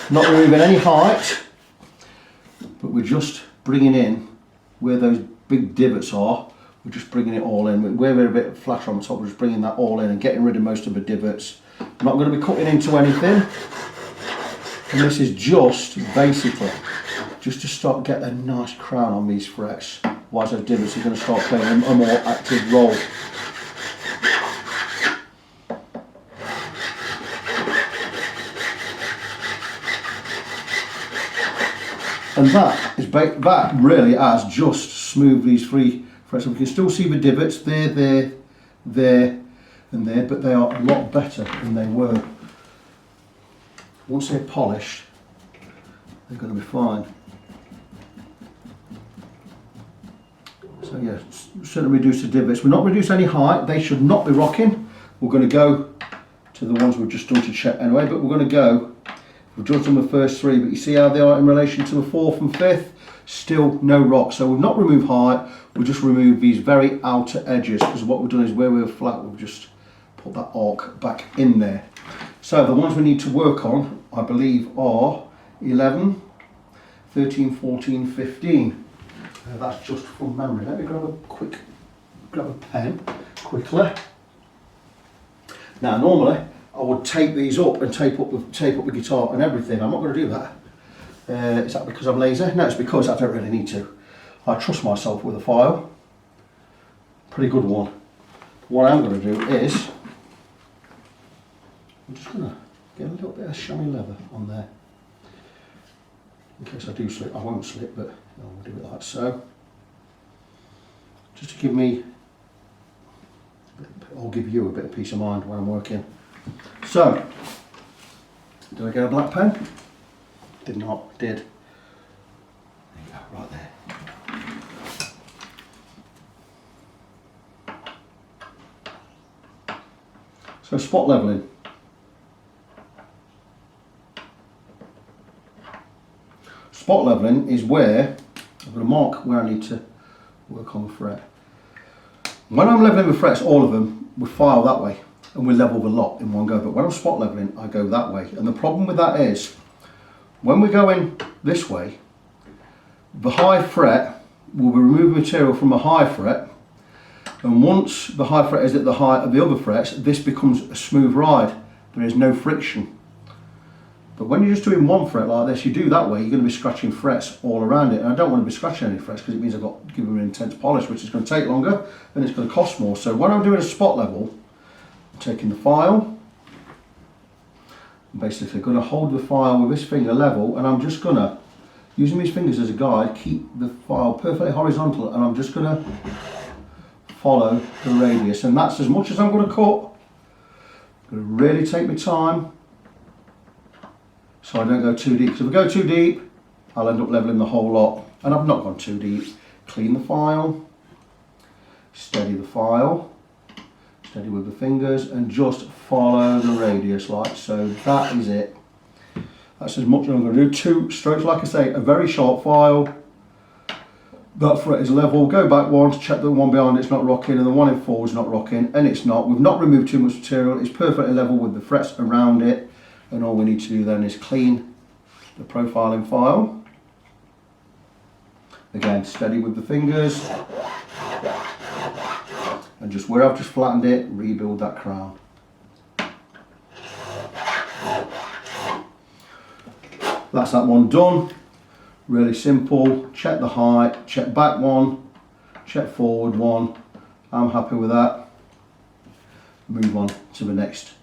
Not removing any height, but we're just bringing in where those big divots are. We're just bringing it all in. Where we're a bit flatter on top, we're just bringing that all in and getting rid of most of the divots. I'm not going to be cutting into anything. And this is just basically just to start get a nice crown on these frets. Otherwise those divots are going to start playing a more active role. And that really has just smoothed these 3 frets. We can still see the divots there, and there, but they are a lot better than they were. Once they're polished, they're going to be fine. So yeah, certainly reduce the divots. We're not reducing any height. They should not be rocking. We're going to go to the ones we've just done to check anyway, but we're going to go. We've done the first 3, but you see how they are in relation to the 4th and 5th. still no rock. So we've not removed height, we've just removed these very outer edges, because what we've done is where we were flat, we've just put that arc back in there. So the ones we need to work on, I believe, are 11, 13, 14, 15. That's just from memory. Let me grab a pen quickly. Now normally I would tape these up and tape up the guitar and everything. I'm not going to do that. Is that because I'm lazy? No, it's because I don't really need to. I trust myself with a file. Pretty good one. What I'm going to do is, I'm just going to get a little bit of chamois leather on there. In case I do slip, I won't slip, but I'll do it like so. Just to give me, I'll give you a bit of peace of mind when I'm working. So, did I get a black pen? Did not, did. There you go, right there. So spot leveling. Spot leveling is where, I'm going to mark where I need to work on the fret. When I'm leveling the frets, all of them, we file that way and we level the lot in one go. But when I'm spot leveling, I go that way. And the problem with that is, when we're going this way, the high fret will be removing material from a high fret, and once the high fret is at the height of the other frets, this becomes a smooth ride. There is no friction. But when you're just doing one fret like this, you do that way, you're going to be scratching frets all around it. And I don't want to be scratching any frets because it means I've got to give them an intense polish, which is going to take longer and it's going to cost more. So when I'm doing a spot level, I'm taking the file, I'm basically going to hold the file with this finger level, and I'm just going to, using these fingers as a guide, keep the file perfectly horizontal, and I'm just going to follow the radius. And that's as much as I'm going to cut. I'm going to really take my time, so I don't go too deep, because if I go too deep, I'll end up leveling the whole lot. And I've not gone too deep. Clean the file, steady the file, steady with the fingers, and just follow the radius like so. That is it. That's as much as I'm going to do. 2 strokes, like I say, a very sharp file. That fret is level. Go back once, check the one behind it's not rocking, and the one in forward is not rocking, and it's not. We've not removed too much material. It's perfectly level with the frets around it. And all we need to do then is clean the profiling file. Again, steady with the fingers. And just where I've just flattened it, rebuild that crown. That's that one done. Really simple. Check the height, check back one, check forward one. I'm happy with that. Move on to the next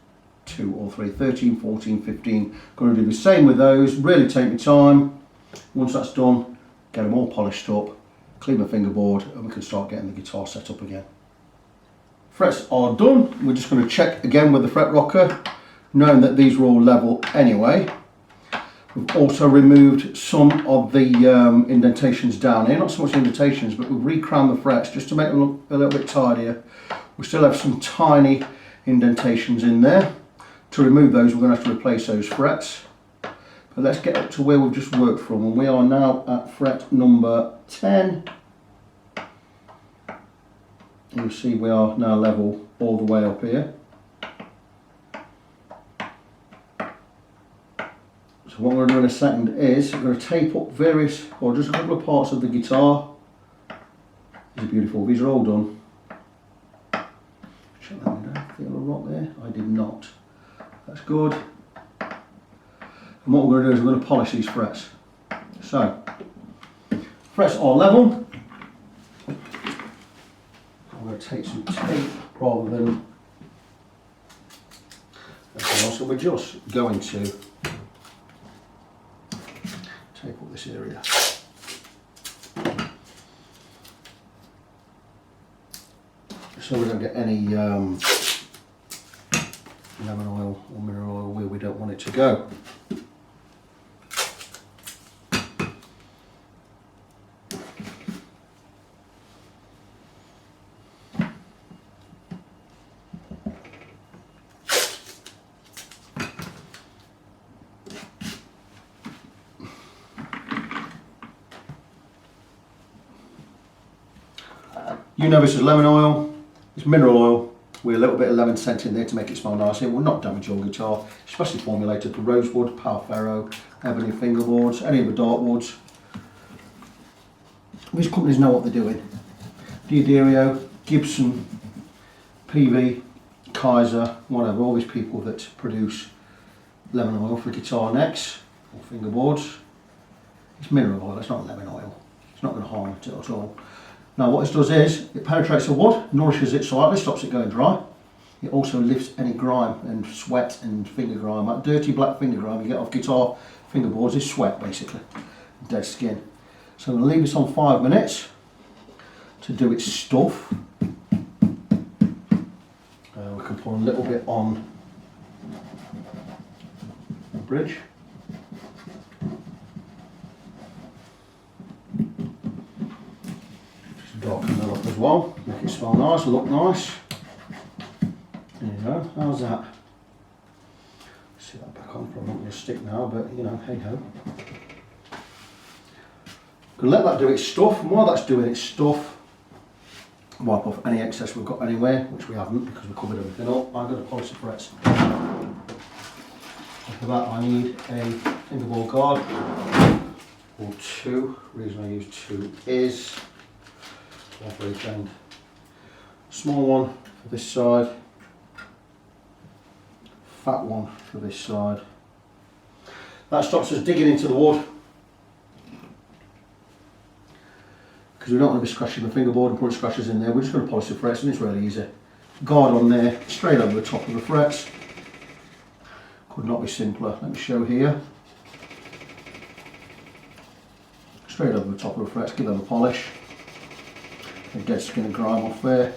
2 or 3, 13, 14, 15. Going to do the same with those, really take my time. Once that's done, get them all polished up, clean my fingerboard, and we can start getting the guitar set up again. Frets are done. We're just going to check again with the fret rocker, knowing that these were all level anyway. We've also removed some of the indentations down here, not so much indentations, but we've re-crowned the frets just to make them look a little bit tidier. We still have some tiny indentations in there. To remove those, we're going to have to replace those frets. But let's get up to where we've just worked from, and we are now at fret number 10. You'll see we are now level all the way up here. So what we're going to do in a second is we're going to tape up various, or just a couple of parts of the guitar. These are beautiful, these are all done. Check that one down, feel a rock there? I did not. That's good. And what we're going to do is we're going to polish these frets. So, frets are level. I'm going to take some tape rather than anything else. So we're just going to tape up this area. So we don't get any lemon oil or mineral oil where we don't want it to go. You know this is lemon oil, it's mineral oil with a little bit of lemon scent in there to make it smell nice. It will not damage your guitar, especially formulated for rosewood, pal ferro, ebony fingerboards, any of the dark woods. These companies know what they're doing. Diodario, Gibson, PV, Kaiser, whatever, all these people that produce lemon oil for guitar necks or fingerboards. It's mineral oil, it's not lemon oil. It's not going to harm it at all. Now what this does is, it penetrates the wood, nourishes it slightly, stops it going dry. It also lifts any grime and sweat and finger grime. That dirty black finger grime you get off guitar fingerboards is sweat basically, dead skin. So I'm going to leave this on 5 minutes to do its stuff. We can put a little bit on the bridge. Just darken that up as well, make it smell nice, look nice. There you go, how's that? See that back on, probably not going to stick now, but you know, hey ho. Gonna let that do its stuff, and while that's doing its stuff, wipe off any excess we've got anywhere, which we haven't because we covered everything up. I'm going to polish the frets. After that I need a fingerboard guard, or 2. The reason I use 2 is one for each end. Small one for this side, fat one for this side. That stops us digging into the wood, because we don't want to be scratching the fingerboard and putting scratches in there. We're just going to polish the frets, and it's really easy. Guard on there, straight over the top of the frets. Could not be simpler. Let me show here. Straight over the top of the frets, give them a polish. A dead skin and grime off there.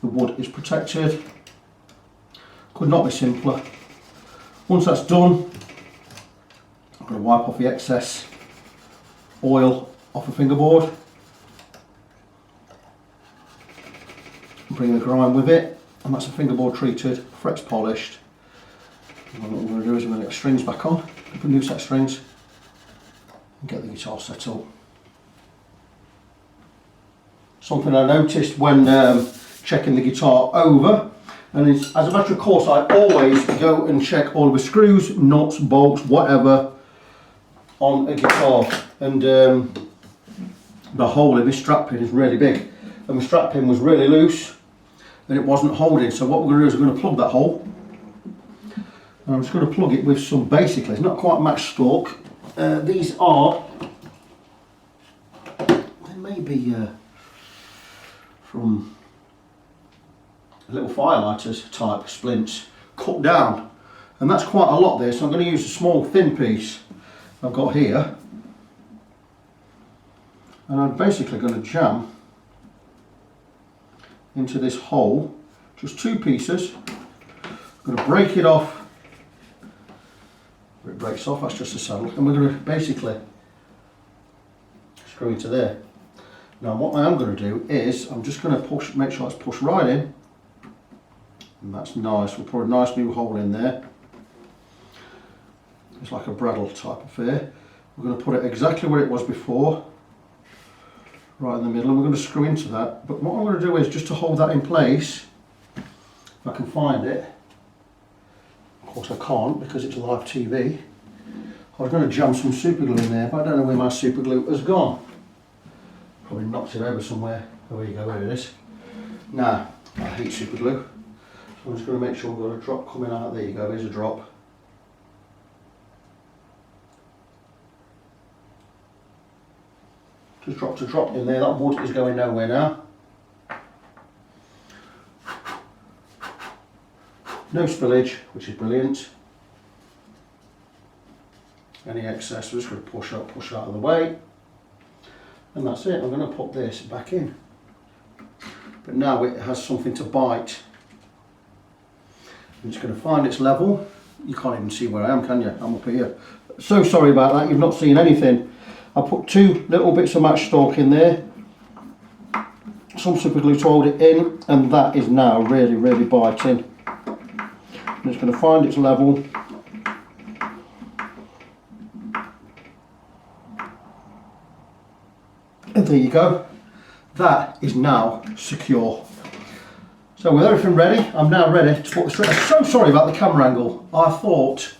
The wood is protected. Could not be simpler. Once that's done, I'm going to wipe off the excess oil off the fingerboard. Bring the grime with it, and that's a fingerboard treated, frets polished. And what we're going to do is we're going to get the strings back on, put a new set of strings, and get the guitar set up. Something I noticed when checking the guitar over, and it's, as a matter of course I always go and check all of the screws, nuts, bolts, whatever on a guitar, and the hole in this strap pin is really big, and the strap pin was really loose and it wasn't holding. So what we're going to do is we're going to plug that hole, and I'm just going to plug it with some, basically it's not quite match stalk. These are, they may be from little firelighters type splints cut down, and that's quite a lot there, so I'm going to use a small thin piece I've got here, and I'm basically going to jam into this hole, just 2 pieces. I'm going to break it off. It breaks off, that's just a saddle, and we're going to basically screw into there. Now what I am going to do is I'm just going to push, make sure it's pushed right in, and that's nice. We'll put a nice new hole in there. It's like a bradawl type affair. We're going to put it exactly where it was before, right in the middle, and we're going to screw into that. But what I'm going to do is, just to hold that in place, if I can find it, of course I can't because it's live TV, I was going to jam some super glue in there, but I don't know where my super glue has gone. Probably knocked it over somewhere. Oh, there you go, there it is. Now, I hate super glue, so I'm just going to make sure we've got a drop coming out. There you go, there's a drop. Just dropped a drop in there. That wood is going nowhere now. No spillage, which is brilliant. Any excess, we're just going to push out of the way. And that's it. I'm going to put this back in. But now it has something to bite. I'm just going to find its level. You can't even see where I am, can you? I'm up here. So sorry about that, you've not seen anything. I put 2 little bits of match stalk in there, some super glue to hold it in, and that is now really, really biting. I'm just going to find its level. And there you go. that is now secure. So with everything ready, I'm now ready to put the string. I'm so sorry about the camera angle. I thought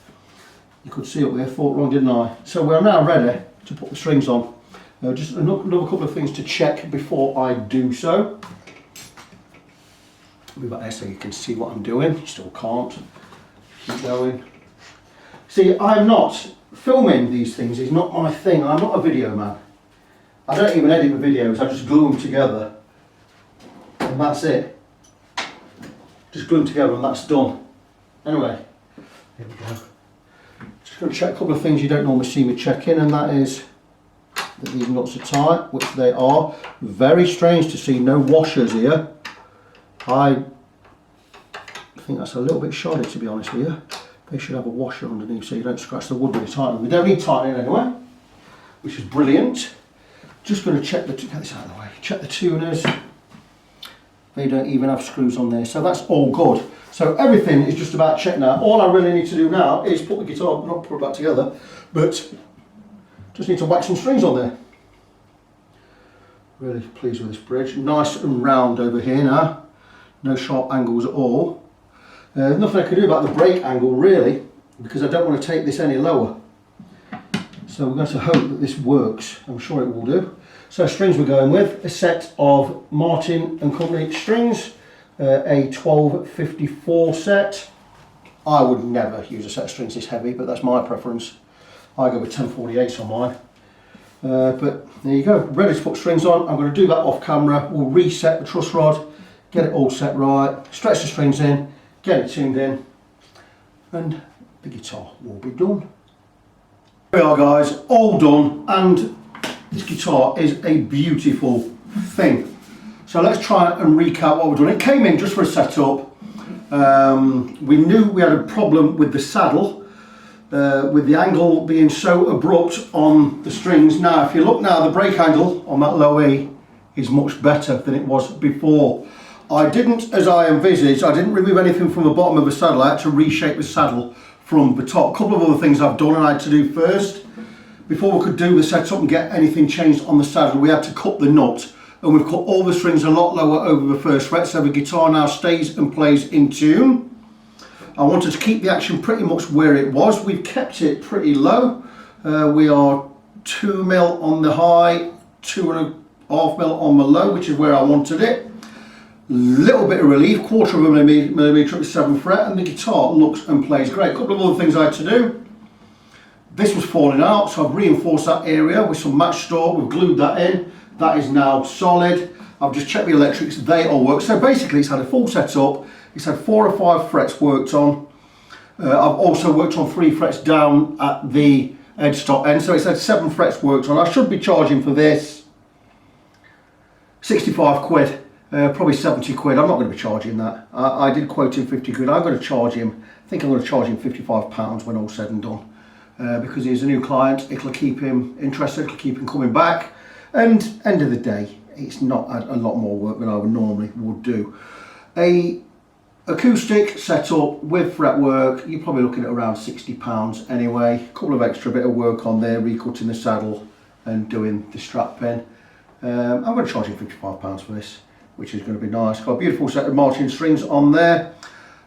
you could see up there, thought wrong, didn't I? So we're now ready to put the strings on. Just another couple of things to check before I do so. Move back there so you can see what I'm doing. You still can't. Keep going. See, I'm not filming these things. It's not my thing. I'm not a video man. I don't even edit my videos. I just glue them together, and that's it. Just glue them together, and that's done. Anyway, here we go. Just going to check a couple of things you don't normally see me checking, and that is that these nuts are tight, which they are. Very strange to see no washers here. I think that's a little bit shoddy, to be honest with you. They should have a washer underneath so you don't scratch the wood when you tighten them. They don't need tightening anyway, which is brilliant. Just going to check get this out of the way. Check the tuners. They don't even have screws on there, so that's all good. So everything is just about checked now. All I really need to do now is put the guitar, not put it back together, but just need to whack some strings on there. Really pleased with this bridge. Nice and round over here now. No sharp angles at all. Nothing I can do about the brake angle really, because I don't want to take this any lower. So we're going to hope that this works. I'm sure it will do. So strings we're going with, a set of Martin & Company strings, a 1254 set. I would never use a set of strings this heavy, but that's my preference. I go with 1048s on mine. But there you go, ready to put strings on. I'm going to do that off camera. We'll reset the truss rod, get it all set right, stretch the strings in, get it tuned in, and the guitar will be done. There we are guys, all done, and this guitar is a beautiful thing. So let's try and recap what we've done. It came in just for a setup. We knew we had a problem with the saddle, with the angle being so abrupt on the strings. Now if you look now, the brake angle on that low E is much better than it was before. I didn't, as I envisaged, I didn't remove anything from the bottom of the saddle. I had to reshape the saddle from the top. A couple of other things I've done and I had to do first. Before we could do the setup and get anything changed on the saddle, we had to cut the nut. And we've cut all the strings a lot lower over the first fret, so the guitar now stays and plays in tune. I wanted to keep the action pretty much where it was. We've kept it pretty low. We are 2 mil on the high, 2.5 mil on the low, which is where I wanted it. Little bit of relief, 1/4 millimetre at the 7th fret, and the guitar looks and plays great. A couple of other things I had to do. This was falling out, so I've reinforced that area with some match store. We've glued that in. That is now solid. I've just checked the electrics, they all work. So basically it's had a full setup. It's had 4 or 5 frets worked on. I've also worked on 3 frets down at the headstock end, so it's had 7 frets worked on. I should be charging for this 65 quid. Probably 70 quid. I'm not going to be charging that. I did quote him 50 quid. I'm going to charge him, I think I'm going to charge him £55 when all said and done. Because he's a new client, it'll keep him interested, it'll keep him coming back. And end of the day, it's not a lot more work than I would normally do. A acoustic setup with fretwork, you're probably looking at around £60 anyway. A couple of extra bit of work on there, recutting the saddle and doing the strap pin. I'm going to charge him £55 for this, which is going to be nice. Got a beautiful set of Martin strings on there.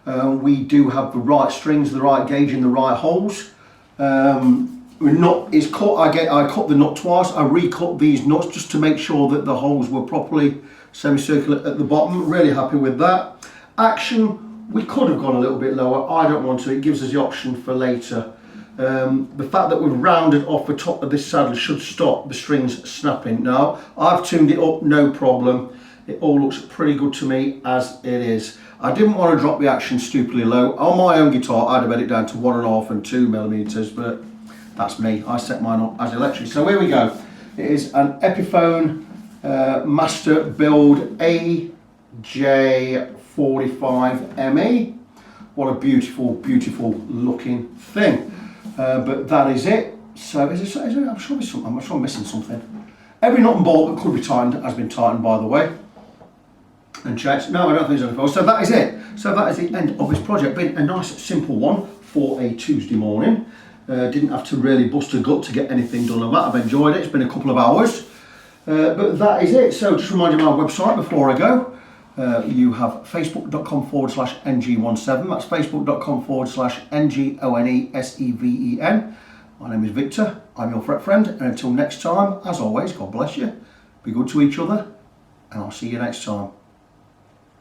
We do have the right strings, the right gauge in the right holes. Nut is cut. I cut the nut twice. I recut these nuts just to make sure that the holes were properly semicircular at the bottom. Really happy with that. Action, we could have gone a little bit lower. I don't want to. It gives us the option for later. The fact that we've rounded off the top of this saddle should stop the strings snapping. Now I've tuned it up, no problem. It all looks pretty good to me as it is. I didn't want to drop the action stupidly low. On my own guitar, I'd have had it down to 1.5 and 2 millimeters, but that's me. I set mine up as electric. So here we go. It is an Epiphone Master Build AJ45 ME. What a beautiful, beautiful looking thing. But that is it. So I'm sure I'm missing something. Every nut and bolt that could be tightened has been tightened, by the way, and checked. No, I don't think there's anything else. So that is it. So that is the end of this project. Been a nice simple one for a Tuesday morning. Didn't have to really bust a gut to get anything done on that. I've enjoyed it. It's been a couple of hours. But that is it. So just remind you of my website before I go. You have facebook.com/ng17. That's facebook.com/NGONESEVEN. My name is Victor. I'm your fret friend. And until next time, as always, God bless you. Be good to each other. And I'll see you next time.